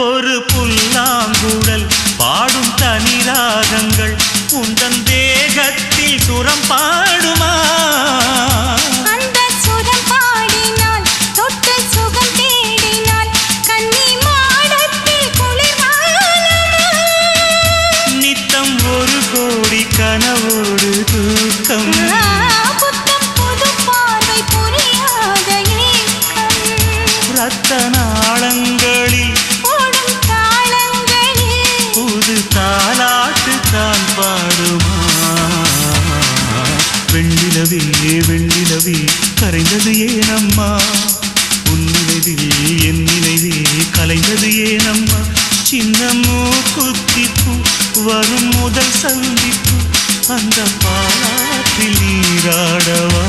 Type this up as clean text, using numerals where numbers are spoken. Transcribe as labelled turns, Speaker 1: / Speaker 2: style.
Speaker 1: ஒரு புல்லாங்குழல் பாடும் தனிராகங்கள் உந்தன் தேகத்தில் சுரம் பாடுமா?
Speaker 2: அந்த சுரம் பாடினால் தொட்டு சுகம் தேடினால் கன்னி மாடத்தில் குளிர்காலமா?
Speaker 1: நித்தம் ஒரு கோடி கனவோடு தூக்கம்
Speaker 2: புத்தம் புது பார்வை புரியாத ஏக்கம்
Speaker 1: ரத்த நாளங்களில்
Speaker 2: ஓடும் தாளங்களில்
Speaker 1: புது தாலாட்டு தான் பாடுமா? வெண்ணிலவே வெண்ணிலவே கரைந்தது ஏனம்மா? உன் நினைவில் என் நினைவே கலைந்தது ஏனம்மா? சின்ன மூக்குத்திப்பு வரும் முதல் சந்திப்பு அந்த பாலாற்றில் நீராடவா?